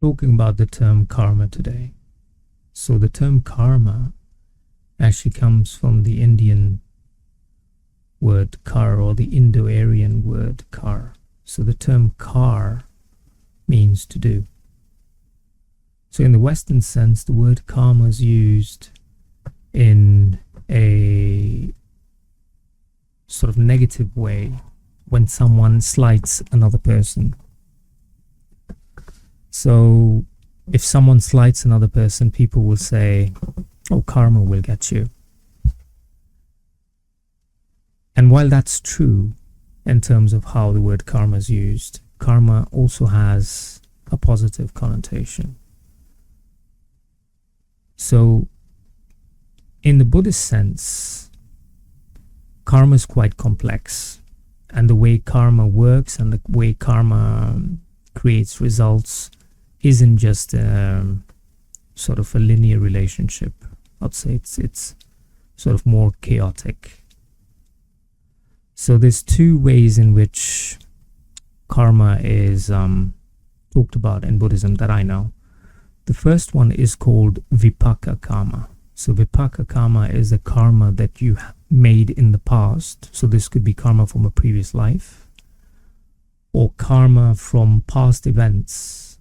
talking about the term karma today. So the term karma actually comes from the Indian word kar, or the Indo-Aryan word kar. So the term kar means to do. So in the Western sense, the word karma is used in a sort of negative way when someone slights another person. So if someone slights another person, people will say, oh, karma will get you. And while that's true in terms of how the word karma is used, karma also has a positive connotation. So in the Buddhist sense, karma is quite complex, and the way karma works and the way karma creates results isn't just sort of a linear relationship. I'd say it's sort of more chaotic. So there's two ways in which karma is talked about in Buddhism that I know. The first one is called vipaka karma. So vipaka karma is a karma that you made in the past. So this could be karma from a previous life, or karma from past events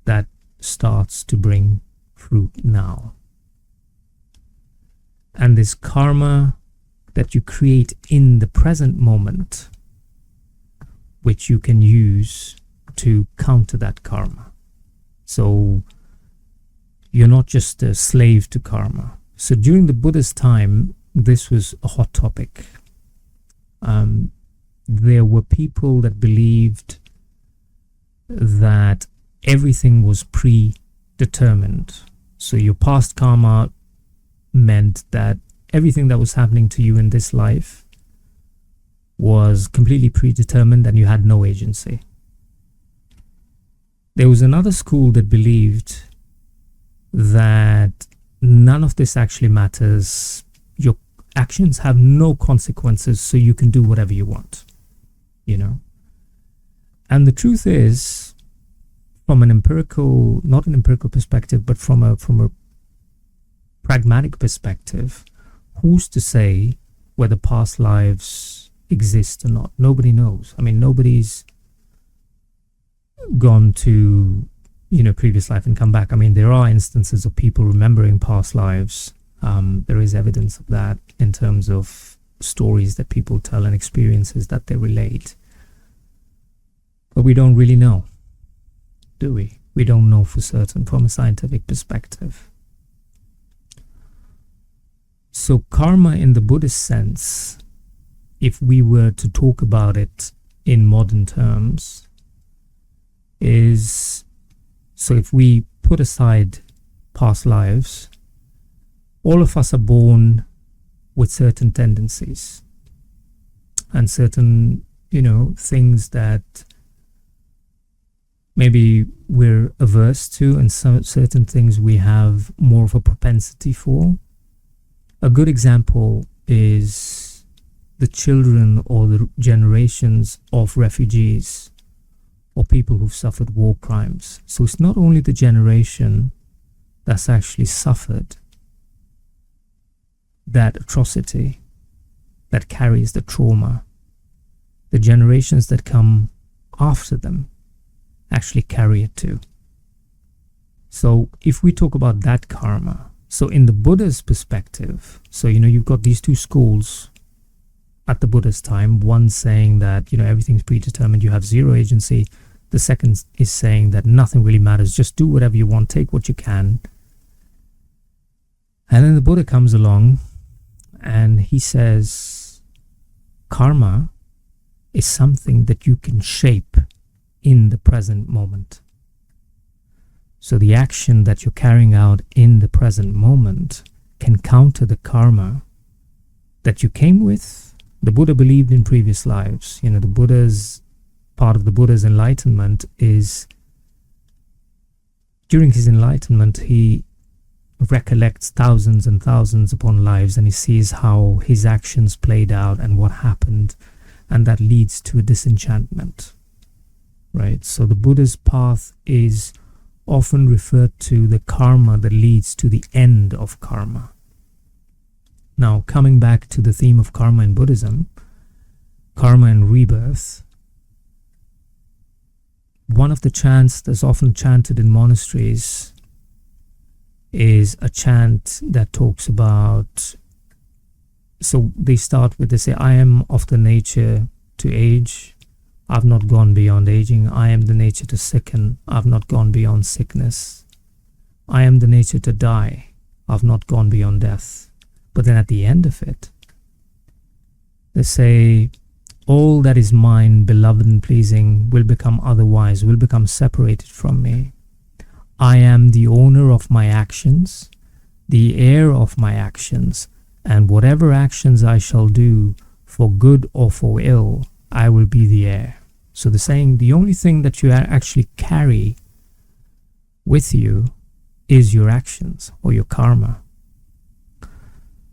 that starts to bring fruit now. And this karma that you create in the present moment, which you can use to counter that karma. So you're not just a slave to karma. So during the Buddhist time, this was a hot topic. There were people that believed that everything was predetermined. So your past karma meant that everything that was happening to you in this life was completely predetermined and you had no agency. There was another school that believed that none of this actually matters. Your actions have no consequences, so you can do whatever you want, you know. And the truth is, from an empirical, not an empirical perspective, but from a pragmatic perspective, who's to say whether past lives exist or not? Nobody knows. I mean, nobody's gone to, previous life and come back. I mean, there are instances of people remembering past lives. There is evidence of that in terms of stories that people tell and experiences that they relate. But we don't really know, do we? We don't know for certain from a scientific perspective. So karma in the Buddhist sense, if we were to talk about it in modern terms, is, so if we put aside past lives, all of us are born with certain tendencies and certain, things that maybe we're averse to, and certain things we have more of a propensity for. A good example is the children or the generations of refugees or people who've suffered war crimes. So it's not only the generation that's actually suffered that atrocity, that carries the trauma. The generations that come after them actually carry it too. So if we talk about that karma, so in the Buddha's perspective, so you've got these two schools at the Buddha's time, one saying that everything's predetermined, you have zero agency. The second is saying that nothing really matters, just do whatever you want, take what you can. And then the Buddha comes along and he says karma is something that you can shape in the present moment. So the action that you're carrying out in the present moment can counter the karma that you came with. The Buddha believed in previous lives. Part of the Buddha's enlightenment is, during his enlightenment, he recollects thousands and thousands upon lives, and he sees how his actions played out and what happened, and that leads to a disenchantment, right? So the Buddha's path is often referred to the karma that leads to the end of karma. Now, coming back to the theme of karma in Buddhism, karma and rebirth, one of the chants that's often chanted in monasteries is a chant that talks about, so they start with, they say, I am of the nature to age, I've not gone beyond aging. I am the nature to sicken, I've not gone beyond sickness. I am the nature to die, I've not gone beyond death. But then at the end of it, they say, all that is mine, beloved and pleasing, will become otherwise, will become separated from me. I am the owner of my actions, the heir of my actions, and whatever actions I shall do, for good or for ill, I will be the heir. So they're saying the only thing that you actually carry with you is your actions or your karma.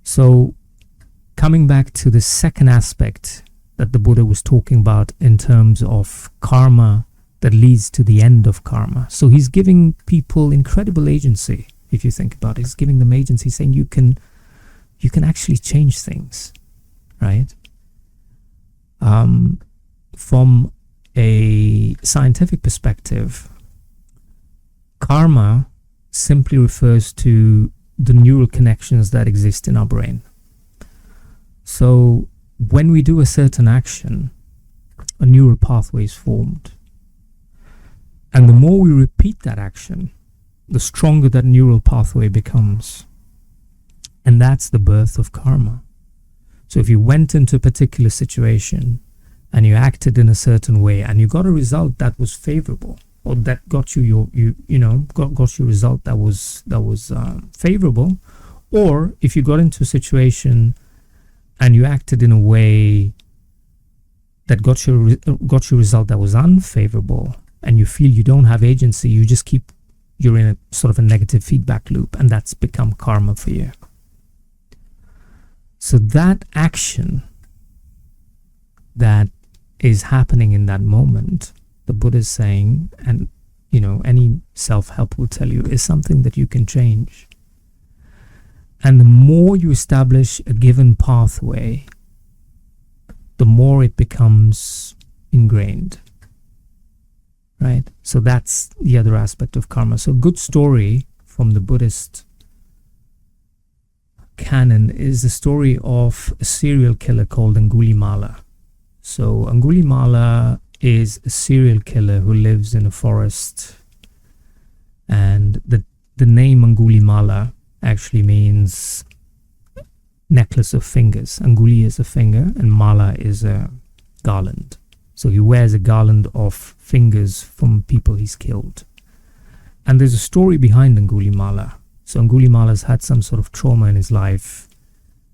So coming back to the second aspect that the Buddha was talking about in terms of karma that leads to the end of karma. So he's giving people incredible agency, if you think about it. He's giving them agency, saying you can actually change things, right? From a scientific perspective, karma simply refers to the neural connections that exist in our brain. So when we do a certain action, a neural pathway is formed. And the more we repeat that action, the stronger that neural pathway becomes. And that's the birth of karma. So if you went into a particular situation and you acted in a certain way and you got a result that was favorable, or that got you got your result that was favorable, or if you got into a situation and you acted in a way that got your result that was unfavorable, and you feel you don't have agency, you're in a sort of a negative feedback loop, and that's become karma for you. So that action that is happening in that moment, the Buddha is saying, and any self-help will tell you, is something that you can change. And the more you establish a given pathway, the more it becomes ingrained, right? So that's the other aspect of karma. So a good story from the Buddhist canon is the story of a serial killer called Angulimala. So Angulimala is a serial killer who lives in a forest, and the name Angulimala actually means necklace of fingers. Anguli is a finger and mala is a garland. So he wears a garland of fingers from people he's killed. And there's a story behind Angulimala. So Angulimala's had some sort of trauma in his life,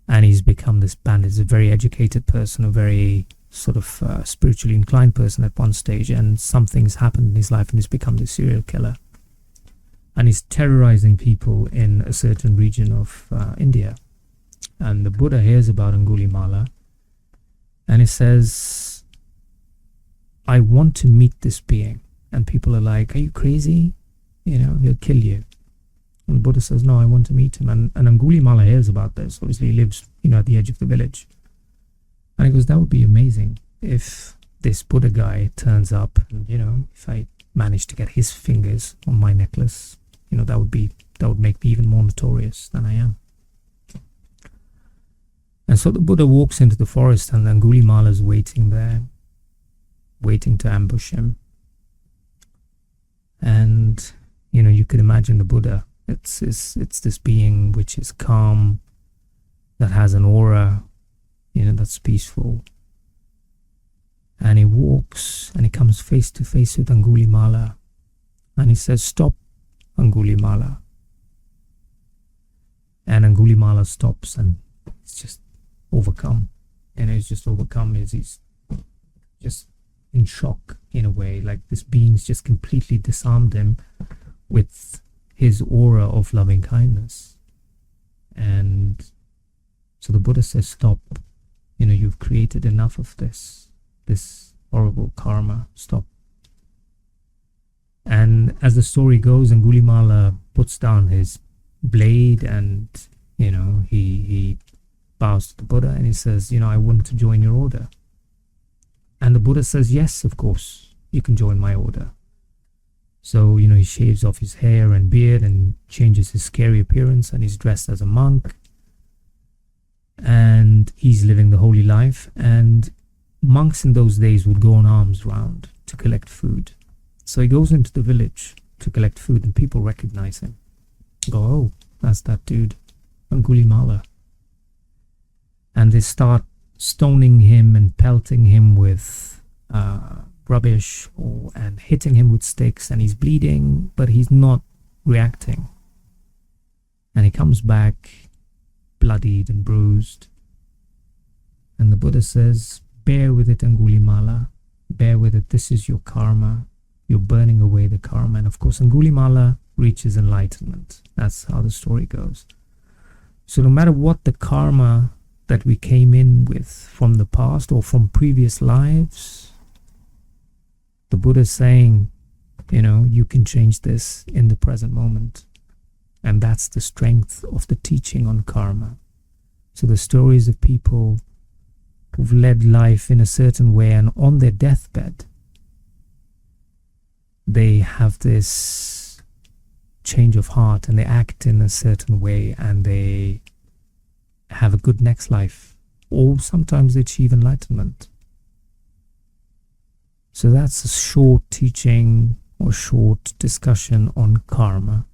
and he's become this bandit. He's a very educated person, a very sort of spiritually inclined person at one stage, and something's happened in his life and he's become this serial killer. And he's terrorizing people in a certain region of India. And the Buddha hears about Angulimala, and he says, I want to meet this being. And people are like, are you crazy? He'll kill you. And the Buddha says, no, I want to meet him. And Angulimala hears about this. Obviously, he lives, at the edge of the village. And he goes, that would be amazing if this Buddha guy turns up and, if I manage to get his fingers on my necklace, that would make me even more notorious than I am. And so the Buddha walks into the forest, and Angulimala is waiting there, waiting to ambush him. And, you could imagine the Buddha. It's this being which is calm, that has an aura, that's peaceful. And he walks and he comes face to face with Angulimala, and he says, stop, Angulimala. And Angulimala stops, and it's just overcome. And he's just overcome. He's just in shock in a way, like this being's just completely disarmed him with his aura of loving kindness. And so the Buddha says, stop. You've created enough of this horrible karma. Stop. And as the story goes, Angulimala puts down his blade and, he bows to the Buddha and he says, I want to join your order. And the Buddha says, yes, of course, you can join my order. So, he shaves off his hair and beard and changes his scary appearance, and he's dressed as a monk. And he's living the holy life. And monks in those days would go on alms round to collect food. So he goes into the village to collect food, and people recognize him. Go, oh, that's that dude, Angulimala. And they start stoning him and pelting him with rubbish and hitting him with sticks, and he's bleeding, but he's not reacting. And he comes back bloodied and bruised. And the Buddha says, bear with it, Angulimala. Bear with it. This is your karma. You're burning away the karma. And of course, Angulimala reaches enlightenment. That's how the story goes. So no matter what the karma that we came in with from the past or from previous lives, the Buddha is saying, you can change this in the present moment. And that's the strength of the teaching on karma. So the stories of people who've led life in a certain way, and on their deathbed, they have this change of heart and they act in a certain way and they have a good next life, or sometimes they achieve enlightenment. So that's a short teaching or short discussion on karma.